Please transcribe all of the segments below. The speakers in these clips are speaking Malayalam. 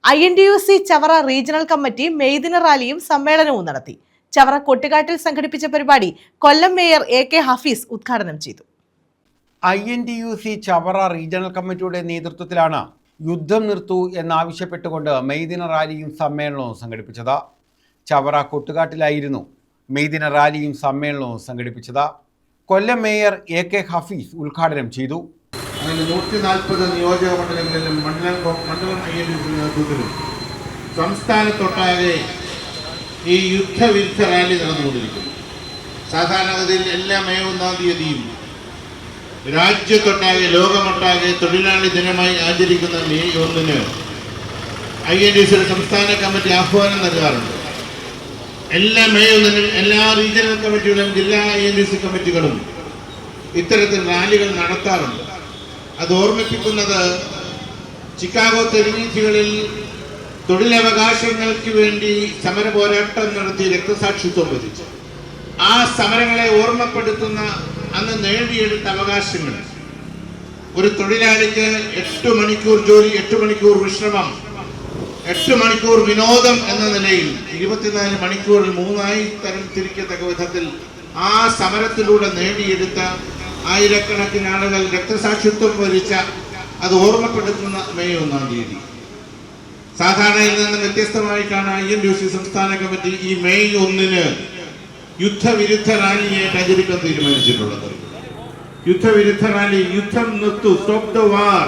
INTUC ചവറ റീജിയണൽ കമ്മിറ്റി മെയ്ദിന റാലിയും സമ്മേളനവും നടത്തി. ചവറ കൊട്ടുകാട്ടിൽ സംഘടിപ്പിച്ച പരിപാടി കൊല്ലം മേയർ AK ഹഫീസ് ഉദ്ഘാടനം ചെയ്തു. INTUC ചവറ റീജിയണൽ കമ്മിറ്റിയുടെ നേതൃത്വത്തിലാണ് യുദ്ധം നിർത്തൂ എന്നാവശ്യപ്പെട്ടുകൊണ്ട് മെയ്ദിന റാലിയും സമ്മേളനവും സംഘടിപ്പിച്ചത്. ചവറ കൊട്ടുകാട്ടിലായിരുന്നു മെയ്ദിന റാലിയും സമ്മേളനവും സംഘടിപ്പിച്ചത്. കൊല്ലം മേയർ AK ഹഫീസ് ഉദ്ഘാടനം ചെയ്തു. 140 നിയോജക മണ്ഡലങ്ങളിലും മണ്ഡലം INTUC നേതൃത്വത്തിലും സംസ്ഥാനത്തൊട്ടാകെ ഈ യുദ്ധവിരുദ്ധ റാലി നടന്നുകൊണ്ടിരിക്കുന്നു. സാധാരണഗതിയിൽ എല്ലാ മെയ് 1-ാം തീയതിയും രാജ്യത്തൊട്ടാകെ ലോകമൊട്ടാകെ തൊഴിലാളി ദിനമായി ആചരിക്കുന്ന മെയ് 1-ന് INTUC സംസ്ഥാന കമ്മിറ്റി ആഹ്വാനം നൽകാറുണ്ട്. എല്ലാ മെയ് 1-നും എല്ലാ റീജിയണൽ കമ്മിറ്റികളും ജില്ലാ INTUC കമ്മിറ്റികളും ഇത്തരത്തിൽ റാലികൾ നടത്താറുണ്ട്. അത് ഓർമ്മിപ്പിക്കുന്നത് ചിക്കാഗോ തെരുവീഥികളിൽ തൊഴിലവകാശങ്ങൾക്ക് വേണ്ടി സമര പോരാട്ടം നടത്തി രക്തസാക്ഷിത്വം വഹിച്ചു. ആ സമരങ്ങളെ ഓർമ്മപ്പെടുത്തുന്ന അന്ന് നേടിയെടുത്ത അവകാശങ്ങൾ, ഒരു തൊഴിലാളിക്ക് 8 മണിക്കൂർ ജോലി, 8 മണിക്കൂർ വിശ്രമം, 8 മണിക്കൂർ വിനോദം എന്ന നിലയിൽ 24 മണിക്കൂറിൽ 3ആയി തരംതിരിക്കത്തക്ക വിധത്തിൽ ആ സമരത്തിലൂടെ നേടിയെടുത്ത ആയിരക്കണക്കിന് ആളുകൾ രക്തസാക്ഷിത്വം വരിച്ച അത് ഓർമ്മപ്പെടുത്തുന്ന മെയ് 1-ാം തീയതി. സാധാരണയിൽ നിന്ന് വ്യത്യസ്തമായിട്ടാണ് INTUC സംസ്ഥാന കമ്മിറ്റി ഈ മെയ് 1-ന് യുദ്ധവിരുദ്ധ റാലിയായിട്ട് ആചരിക്കാൻ തീരുമാനിച്ചിട്ടുള്ളത്. യുദ്ധവിരുദ്ധ റാലി, യുദ്ധം നിർത്തൂ, സ്റ്റോപ്പ് ദ വാർ.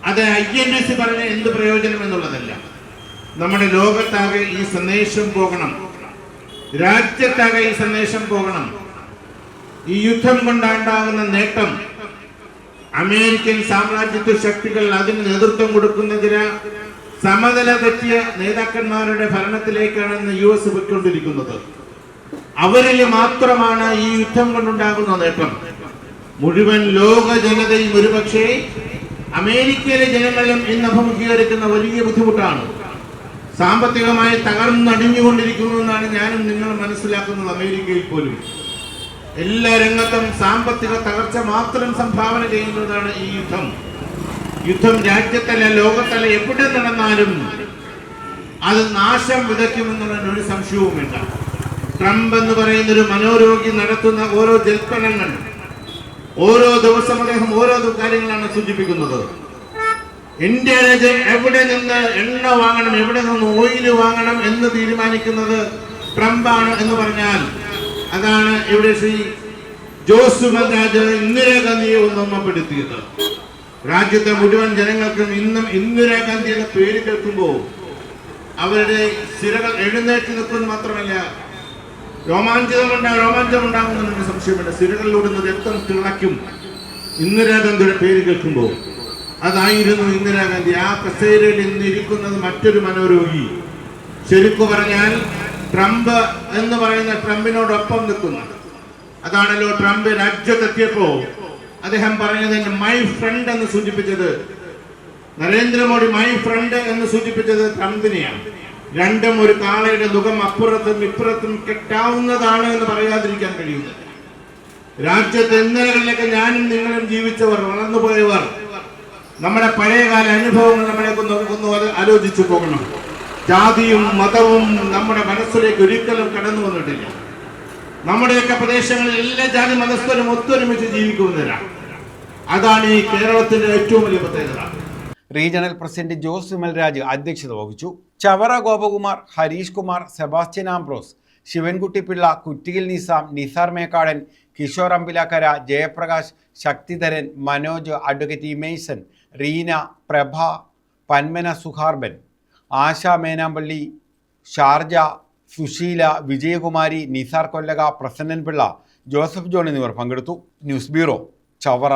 അത് INTUC പറഞ്ഞ എന്ത് പ്രയോജനം എന്നുള്ളതല്ല. നമ്മുടെ ലോകത്താകെ ഈ സന്ദേശം പോകണം, രാജ്യത്താകെ ഈ സന്ദേശം പോകണം. ഈ യുദ്ധം കൊണ്ടുണ്ടാകുന്ന നേട്ടം അമേരിക്കൻ സാമ്രാജ്യത്വ ശക്തികൾ അതിന് നേതൃത്വം കൊടുക്കുന്നതിന് സമനില തെറ്റിയ നേതാക്കന്മാരുടെ ഭരണത്തിലേക്കാണ് US പോയിക്കൊണ്ടിരിക്കുന്നത്. അവരിൽ മാത്രമാണ് ഈ യുദ്ധം കൊണ്ടുണ്ടാകുന്ന നേട്ടം. മുഴുവൻ ലോക ജനതയും ഒരുപക്ഷെ അമേരിക്കയിലെ ജനങ്ങളും ഇന്ന് അഭിമുഖീകരിക്കുന്ന വലിയ ബുദ്ധിമുട്ടാണ്. സാമ്പത്തികമായി തകർന്നടിഞ്ഞുകൊണ്ടിരിക്കുന്നു എന്നാണ് ഞാനും നിങ്ങളും മനസ്സിലാക്കുന്നത്. അമേരിക്കയിൽ പോലും എല്ലാ രംഗത്തും സാമ്പത്തിക തകർച്ച മാത്രം സംഭാവന ചെയ്യുന്നതാണ് ഈ യുദ്ധം. യുദ്ധം രാജ്യത്തല്ല ലോകത്തല്ല എവിടെ നടന്നാലും അത് നാശം വിതയ്ക്കുമെന്നുള്ളതിന് ഒരു സംശയവുമില്ല. ട്രംപ് എന്ന് പറയുന്നൊരു മനോരോഗി നടത്തുന്ന ഓരോ ജൽപ്പനങ്ങൾ, ഓരോ ദിവസം അദ്ദേഹം ഓരോ കാര്യങ്ങളാണ് സൂചിപ്പിക്കുന്നത്. ഇന്ത്യയിലെ എവിടെ നിന്ന് എണ്ണ വാങ്ങണം, എവിടെ നിന്ന് ഓയിൽ വാങ്ങണം എന്ന് തീരുമാനിക്കുന്നത് ട്രംപാണ് എന്ന് പറഞ്ഞാൽ അതാണ് ഇവിടെ ശ്രീ ജോസുമൽ രാജ് ഇന്ദിരാഗാന്ധിയെ ഓർമ്മപ്പെടുത്തിയത്. രാജ്യത്തെ മുഴുവൻ ജനങ്ങൾക്കും ഇന്നും ഇന്ദിരാഗാന്ധി എന്ന പേര് കേൾക്കുമ്പോൾ അവരുടെ സിരകൾ എഴുന്നേറ്റ് നിൽക്കുന്നത് മാത്രമല്ല, രോമാഞ്ചമുണ്ടാകുന്നതിന് സംശയമില്ല. സിരകളിലൂടെ രക്തം തിളയ്ക്കും ഇന്ദിരാഗാന്ധിയുടെ പേര് കേൾക്കുമ്പോൾ. അതായിരുന്നു ഇന്ദിരാഗാന്ധി. ആ കസേരയിൽ ഇന്നിരിക്കുന്നത് മറ്റൊരു മനോരോഗി. ശരിക്കു പറഞ്ഞാൽ ട്രംപ് എന്ന് പറയുന്ന ട്രംപിനോടൊപ്പം നിൽക്കുന്നു. അതാണല്ലോ ട്രംപ് രാജ്യത്തെത്തിയപ്പോ അദ്ദേഹം പറഞ്ഞത് മൈ ഫ്രണ്ട് എന്ന് സൂചിപ്പിച്ചത്. നരേന്ദ്രമോദി മൈ ഫ്രണ്ട് എന്ന് സൂചിപ്പിച്ചത് ട്രംപിനെയാണ്. രണ്ടും ഒരു കാളയുടെ മുഖം അപ്പുറത്തും ഇപ്പുറത്തും കെട്ടാവുന്നതാണ് എന്ന് പറയാതിരിക്കാൻ കഴിയുന്നത്. രാജ്യത്ത് ഇന്നലകളിലൊക്കെ ഞാനും നിങ്ങളും ജീവിച്ചവർ, വളർന്നുപോയവർ, നമ്മുടെ പഴയകാല അനുഭവങ്ങൾ നമ്മളെ ഒന്ന് ആലോചിച്ചു പോകണം. ജാതിയും മതവും നമ്മുടെ മനസ്സിലേക്ക് ഒരിക്കലും കടന്നു വന്നിട്ടില്ല. നമ്മുടെയൊക്കെ പ്രദേശങ്ങളിൽ എല്ലാ ജാതി മതസ്ഥരും ഒത്തൊരുമിച്ച് ജീവിക്കുന്നവരാണ്. അതാണ് ഈ കേരളത്തിന്റെ ഏറ്റവും വലിയ പ്രത്യേകത. റീജിയണൽ പ്രസിഡന്റ് ജോസുമൽ രാജ് അധ്യക്ഷത വഹിച്ചു. Chavara Gopakumar, Harish Kumar, Sebastian Ambrose, Sivankuttipillai, Kuttiyil Nizam, Nizar Mekkadan, Kishore Ambilakkara, Jayaprakash, Sakthidharan, Manoj, advocate Emerson, Reena, Prabha, Panmana Suharban, Asha Menampally, Sharjah, Susheela, Vijayakumari, Nizar Kollaka, Prasannan Pillai, Joseph John എന്നിവർ പങ്കെടുത്തു. News bureau, Chavara.